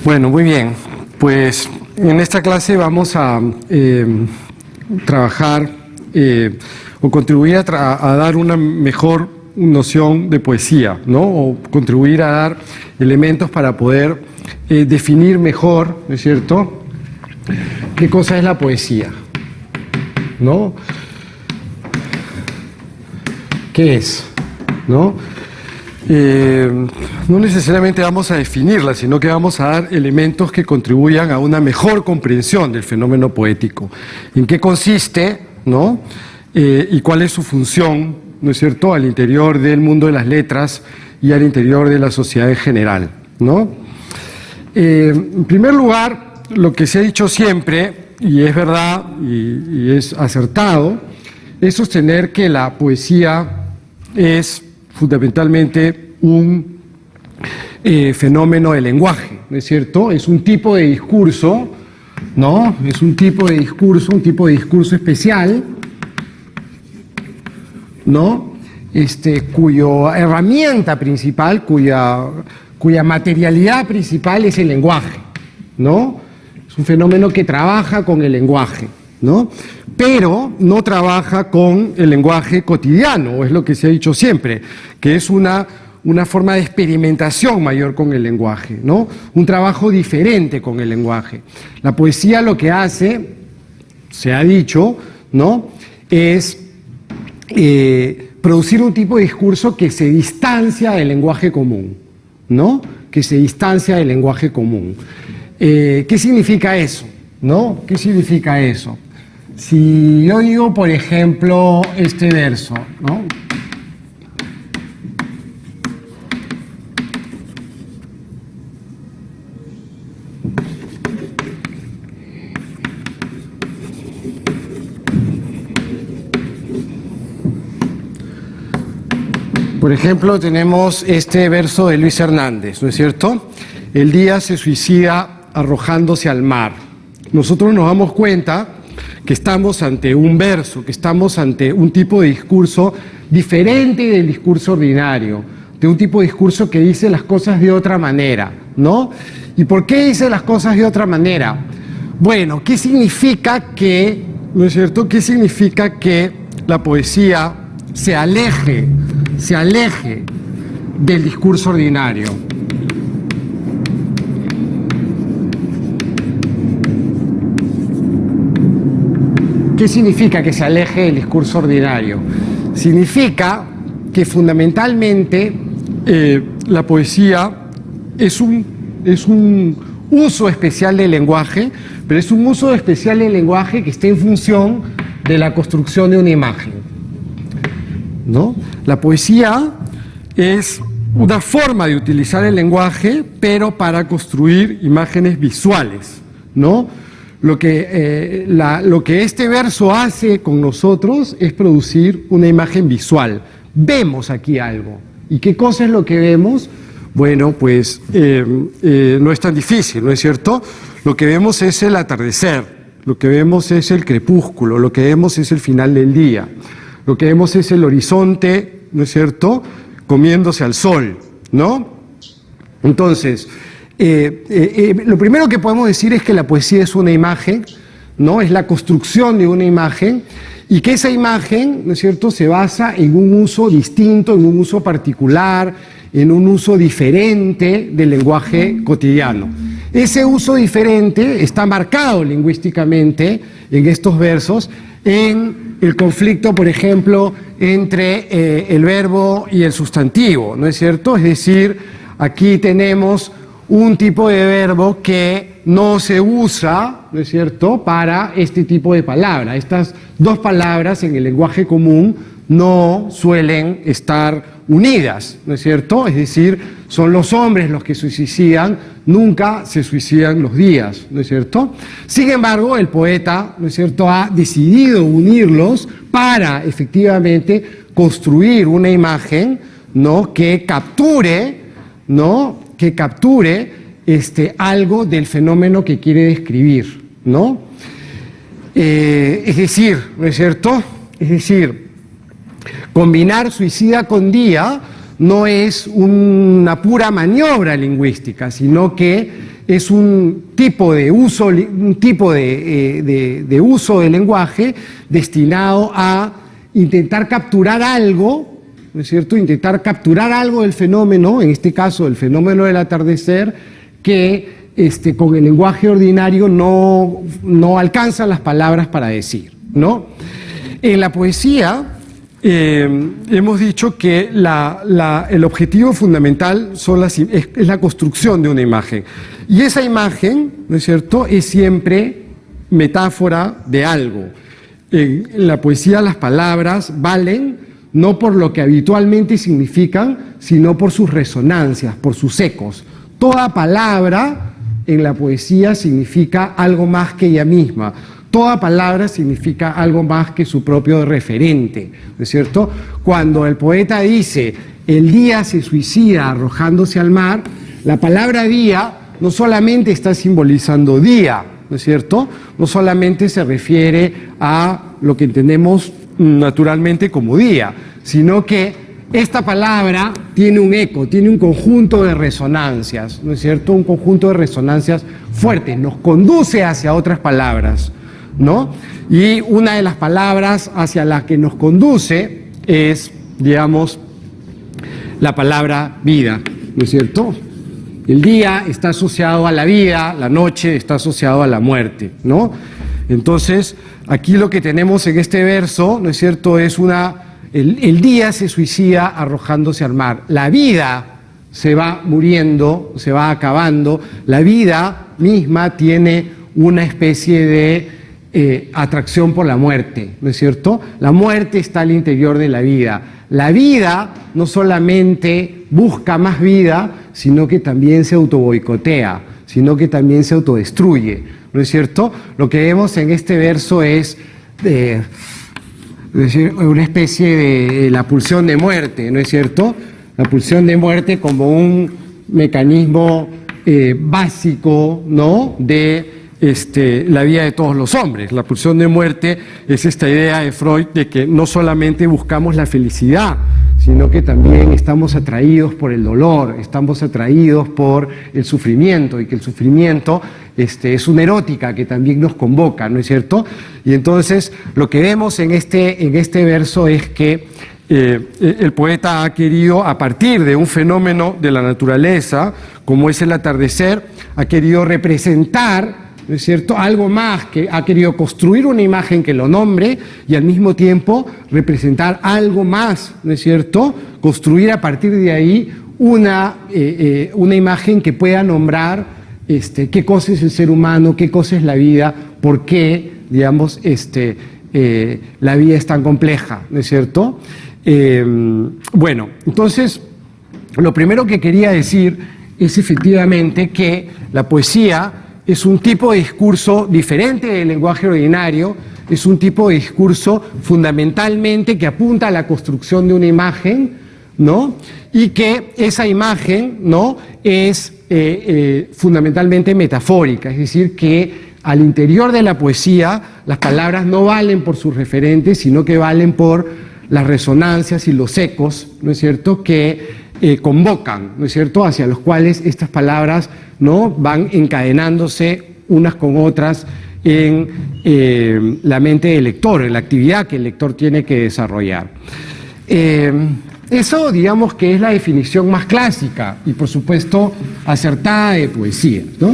Bueno, muy bien. Pues en esta clase vamos a trabajar o contribuir a dar una mejor noción de poesía, ¿no? O contribuir a dar elementos para poder definir mejor, ¿no es cierto?, qué cosa es la poesía, ¿no? ¿Qué es? ¿No? No necesariamente vamos a definirla, sino que vamos a dar elementos que contribuyan a una mejor comprensión del fenómeno poético. ¿En qué consiste, ¿no? Y cuál es su función, ¿no es cierto?, al interior del mundo de las letras y al interior de la sociedad en general, ¿no? En primer lugar, lo que se ha dicho siempre, y es verdad y es acertado, es sostener que la poesía es fundamentalmente un fenómeno de lenguaje, ¿no es cierto? Es un tipo de discurso, ¿no? Es un tipo de discurso especial, ¿no? Cuya herramienta principal, cuya materialidad principal es el lenguaje, ¿no? Es un fenómeno que trabaja con el lenguaje, ¿no? Pero no trabaja con el lenguaje cotidiano, o es lo que se ha dicho siempre, que es una forma de experimentación mayor con el lenguaje, ¿no? Un trabajo diferente con el lenguaje. La poesía lo que hace, se ha dicho, ¿no?, es producir un tipo de discurso que se distancia del lenguaje común, ¿no? Que se distancia del lenguaje común. ¿Qué significa eso? ¿No? ¿Qué significa eso? Si yo digo, por ejemplo, este verso, ¿no? Por ejemplo, tenemos este verso de Luis Hernández, ¿no es cierto? El día se suicida arrojándose al mar. Nosotros nos damos cuenta que estamos ante un verso, que estamos ante un tipo de discurso diferente del discurso ordinario, de un tipo de discurso que dice las cosas de otra manera, ¿no? ¿Y por qué dice las cosas de otra manera? Bueno, ¿qué significa que, ¿no es cierto?, qué significa que la poesía se aleje del discurso ordinario? ¿Qué significa que se aleje del discurso ordinario? Significa que fundamentalmente la poesía es un uso especial del lenguaje, pero es un uso especial del lenguaje que está en función de la construcción de una imagen, ¿no? La poesía es una forma de utilizar el lenguaje, pero para construir imágenes visuales, ¿no? Lo que este verso hace con nosotros es producir una imagen visual. Vemos aquí algo. ¿Y qué cosa es lo que vemos? Bueno, pues no es tan difícil, ¿no es cierto? Lo que vemos es el atardecer, lo que vemos es el crepúsculo, lo que vemos es el final del día, lo que vemos es el horizonte, ¿no es cierto?, comiéndose al sol, ¿no? Entonces, lo primero que podemos decir es que la poesía es una imagen, ¿no? Es la construcción de una imagen, y que esa imagen, ¿no es cierto?, se basa en un uso distinto, en un uso particular, en un uso diferente del lenguaje cotidiano. Ese uso diferente está marcado lingüísticamente en estos versos, en el conflicto, por ejemplo, entre el verbo y el sustantivo, ¿no es cierto? Es decir, aquí tenemos un tipo de verbo que no se usa, ¿no es cierto?, para este tipo de palabra. Estas dos palabras en el lenguaje común no suelen estar unidas, ¿no es cierto? Es decir, son los hombres los que se suicidan, nunca se suicidan los días, ¿no es cierto? Sin embargo, el poeta, ¿no es cierto?, ha decidido unirlos para efectivamente construir una imagen, ¿no?, que capture, ¿no?, algo del fenómeno que quiere describir, ¿no? Es decir, ¿no es cierto? Es decir, combinar suicida con día no es una pura maniobra lingüística, sino que es un tipo de uso, de uso del lenguaje destinado a intentar capturar algo, ¿no es cierto? Intentar capturar algo del fenómeno, en este caso el fenómeno del atardecer, que con el lenguaje ordinario no alcanzan las palabras para decir, ¿no? En la poesía hemos dicho que el objetivo fundamental es la construcción de una imagen. Y esa imagen, ¿no es cierto?, es siempre metáfora de algo. En la poesía las palabras valen no por lo que habitualmente significan, sino por sus resonancias, por sus ecos. Toda palabra en la poesía significa algo más que ella misma. Toda palabra significa algo más que su propio referente, ¿no es cierto? Cuando el poeta dice, el día se suicida arrojándose al mar, la palabra día no solamente está simbolizando día, ¿no es cierto? No solamente se refiere a lo que entendemos naturalmente como día, sino que esta palabra tiene un eco, tiene un conjunto de resonancias, ¿no es cierto? Un conjunto de resonancias fuertes, nos conduce hacia otras palabras, ¿no? Y una de las palabras hacia las que nos conduce es, digamos, la palabra vida, ¿no es cierto? El día está asociado a la vida, la noche está asociado a la muerte, ¿no? Entonces, aquí lo que tenemos en este verso, ¿no es cierto?, es el día se suicida arrojándose al mar. La vida se va muriendo, se va acabando. La vida misma tiene una especie de atracción por la muerte, ¿no es cierto? La muerte está al interior de la vida. La vida no solamente busca más vida, sino que también se autoboicotea, sino que también se autodestruye, ¿no es cierto? Lo que vemos en este verso es decir, una especie de la pulsión de muerte, ¿no es cierto? La pulsión de muerte como un mecanismo básico, ¿no?, de la vida de todos los hombres. La pulsión de muerte es esta idea de Freud de que no solamente buscamos la felicidad, sino que también estamos atraídos por el dolor, estamos atraídos por el sufrimiento, y que el sufrimiento es una erótica que también nos convoca, ¿no es cierto? Y entonces lo que vemos en este verso es que el poeta ha querido, a partir de un fenómeno de la naturaleza, como es el atardecer, ha querido representar, ¿no es cierto?, algo más, que ha querido construir una imagen que lo nombre y al mismo tiempo representar algo más, ¿no es cierto?, construir a partir de ahí una imagen que pueda nombrar qué cosa es el ser humano, qué cosa es la vida, por qué, digamos, la vida es tan compleja, ¿no es cierto? Bueno, entonces, lo primero que quería decir es efectivamente que la poesía es un tipo de discurso diferente del lenguaje ordinario, es un tipo de discurso fundamentalmente que apunta a la construcción de una imagen, ¿no? Y que esa imagen, ¿no?, es fundamentalmente metafórica, es decir, que al interior de la poesía las palabras no valen por sus referentes, sino que valen por las resonancias y los ecos, ¿no es cierto?, que convocan, ¿no es cierto?, hacia los cuales estas palabras, ¿no?, van encadenándose unas con otras en la mente del lector, en la actividad que el lector tiene que desarrollar. Eso, digamos, que es la definición más clásica y, por supuesto, acertada de poesía, ¿no?